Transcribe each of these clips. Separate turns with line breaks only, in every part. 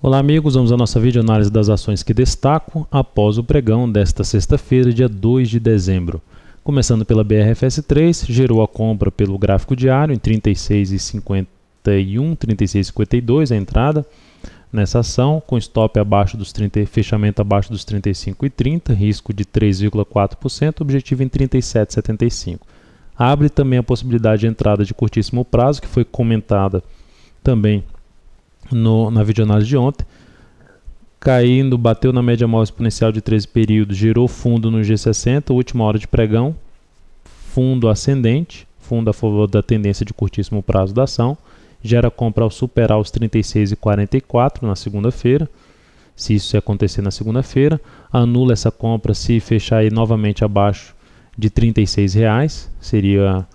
Olá amigos, vamos à nossa videoanálise das ações que destacam após o pregão desta sexta-feira, dia 2 de dezembro. Começando pela BRFS3, gerou a compra pelo gráfico diário em 36,51, 36,52 a entrada nessa ação, com stop abaixo dos 30, fechamento abaixo dos 35,30, risco de 3,4%, objetivo em 37,75. Abre também a possibilidade de entrada de curtíssimo prazo, que foi comentada também na videoanálise de ontem, caindo, bateu na média móvel exponencial de 13 períodos, gerou fundo no G60, última hora de pregão, fundo ascendente, fundo a favor da tendência de curtíssimo prazo da ação, gera compra ao superar os 36,44 na segunda-feira, se isso acontecer na segunda-feira, anula essa compra se fechar aí novamente abaixo de R$ 36, seria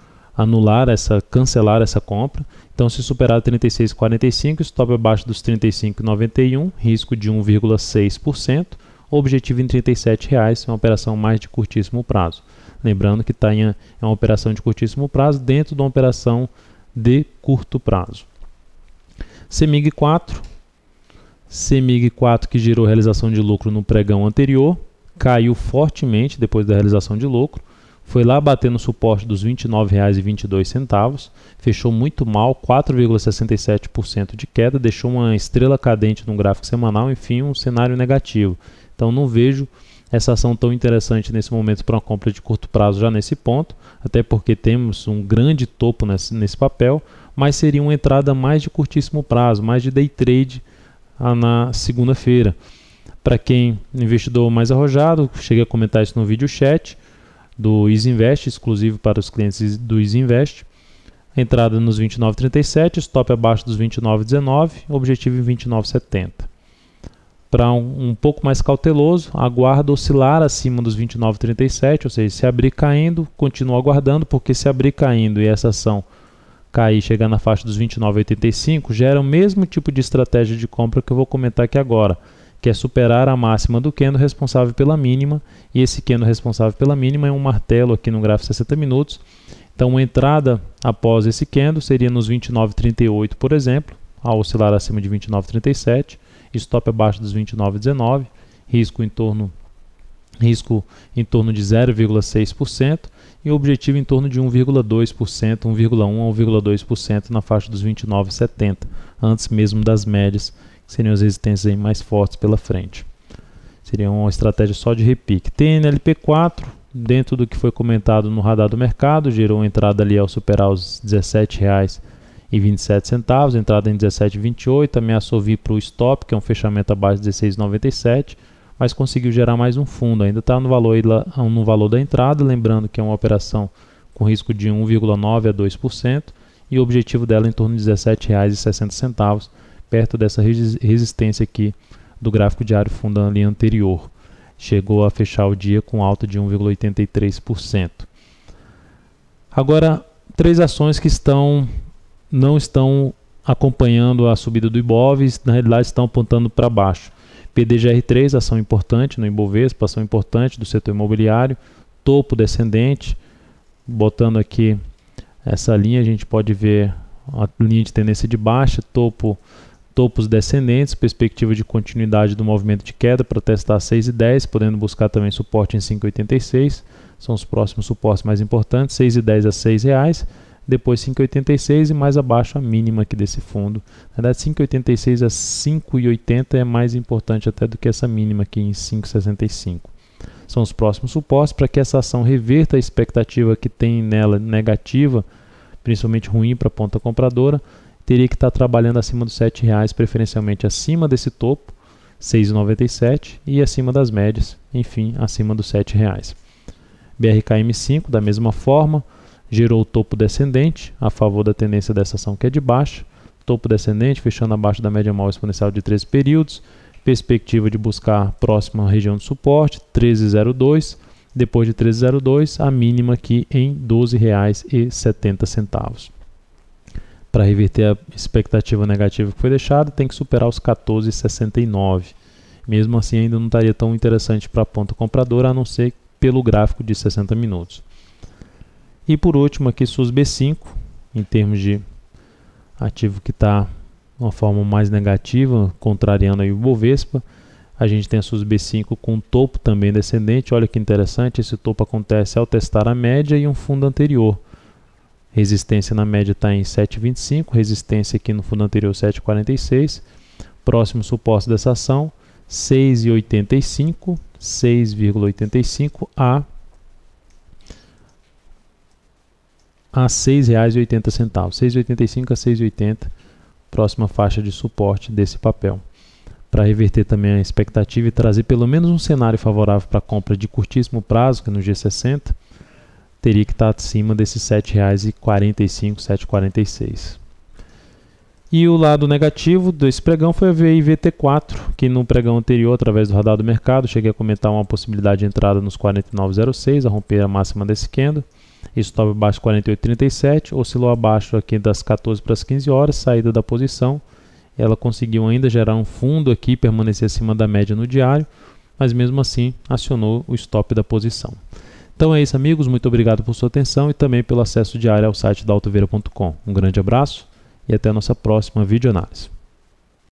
cancelar essa compra. Então, se superar 36,45, stop abaixo dos 35,91, risco de 1,6%, objetivo em R$ 37,00, é uma operação mais de curtíssimo prazo. Lembrando que é uma operação de curtíssimo prazo dentro de uma operação de curto prazo. CEMIG 4 que gerou realização de lucro no pregão anterior, caiu fortemente depois da realização de lucro, foi lá bater no suporte dos R$ 29,22, fechou muito mal, 4,67% de queda, deixou uma estrela cadente no gráfico semanal, enfim, um cenário negativo. Então não vejo essa ação tão interessante nesse momento para uma compra de curto prazo já nesse ponto, até porque temos um grande topo nesse papel, mas seria uma entrada mais de curtíssimo prazo, mais de day trade na segunda-feira. Para quem investidor mais arrojado, cheguei a comentar isso no vídeo chat, do EasyInvest, exclusivo para os clientes do EasyInvest. Entrada nos 29,37, stop abaixo dos 29,19, objetivo em 29,70. Para um pouco mais cauteloso, aguarda oscilar acima dos 29,37, ou seja, se abrir caindo, continua aguardando, porque se abrir caindo e essa ação cair e chegar na faixa dos 29,85, gera o mesmo tipo de estratégia de compra que eu vou comentar aqui agora, que é superar a máxima do candle responsável pela mínima, e esse candle responsável pela mínima é um martelo aqui no gráfico 60 minutos. Então, uma entrada após esse candle seria nos 29,38, por exemplo, ao oscilar acima de 29,37, stop abaixo dos 29,19, risco em torno de 0,6% e objetivo em torno de 1,2%, 1,1% a 1,2% na faixa dos 29,70, antes mesmo das médias, que seriam as resistências aí mais fortes pela frente. Seria uma estratégia só de repique. TNLP4, dentro do que foi comentado no radar do mercado, gerou uma entrada ali ao superar os R$ 17,27, entrada em 17,28, ameaçou vir para o stop, que é um fechamento abaixo de 16,97, mas conseguiu gerar mais um fundo, ainda está no valor da entrada, lembrando que é uma operação com risco de 1,9% a 2%, e o objetivo dela é em torno de R$ 17,60, perto dessa resistência aqui do gráfico diário fundo ali anterior. Chegou a fechar o dia com alta de 1,83%. Agora, três ações que não estão acompanhando a subida do Ibov, na realidade estão apontando para baixo. PDGR3, ação importante no Ibovespa, ação importante do setor imobiliário, topo descendente, botando aqui essa linha, a gente pode ver a linha de tendência de baixa, topos descendentes, perspectiva de continuidade do movimento de queda para testar 6,10, podendo buscar também suporte em 5,86, são os próximos suportes mais importantes, 6,10 a R$ 6,00, depois 5,86 e mais abaixo a mínima aqui desse fundo. Na verdade, 5,86 a 5,80 é mais importante até do que essa mínima aqui em 5,65. São os próximos suportes para que essa ação reverta a expectativa que tem nela negativa, principalmente ruim para a ponta compradora, teria que estar trabalhando acima dos R$ 7,00, preferencialmente acima desse topo, 6,97, e acima das médias, enfim, acima dos R$ 7,00. BRKM5, da mesma forma, gerou o topo descendente, a favor da tendência dessa ação que é de baixa, topo descendente, fechando abaixo da média móvel exponencial de 13 períodos, perspectiva de buscar próxima região de suporte, 13,02, depois de 13,02, a mínima aqui em R$ 12,70. Para reverter a expectativa negativa que foi deixada, tem que superar os 14,69. Mesmo assim, ainda não estaria tão interessante para a ponta compradora, a não ser pelo gráfico de 60 minutos. E por último aqui, SUSB5, em termos de ativo que está uma forma mais negativa, contrariando aí o Bovespa. A gente tem a SUS B5 com topo também descendente. Olha que interessante, esse topo acontece ao testar a média e um fundo anterior. Resistência na média está em 7,25, resistência aqui no fundo anterior 7,46. Próximo suporte dessa ação, 6,85, 6,85 a R$ 6,80. 6,85 a 6,80, próxima faixa de suporte desse papel. Para reverter também a expectativa e trazer pelo menos um cenário favorável para a compra de curtíssimo prazo, que é no G60, teria que estar acima desses R$ 7,45, 7,46. E o lado negativo desse pregão foi a VIVT4, que no pregão anterior, através do radar do mercado, cheguei a comentar uma possibilidade de entrada nos 49,06, a romper a máxima desse candle. Stop abaixo de 48,37, oscilou abaixo aqui das 14 para as 15 horas, saída da posição. Ela conseguiu ainda gerar um fundo aqui, permanecer acima da média no diário, mas mesmo assim acionou o stop da posição. Então é isso, amigos, muito obrigado por sua atenção e também pelo acesso diário ao site da Altoveira.com. Um grande abraço e até a nossa próxima videoanálise.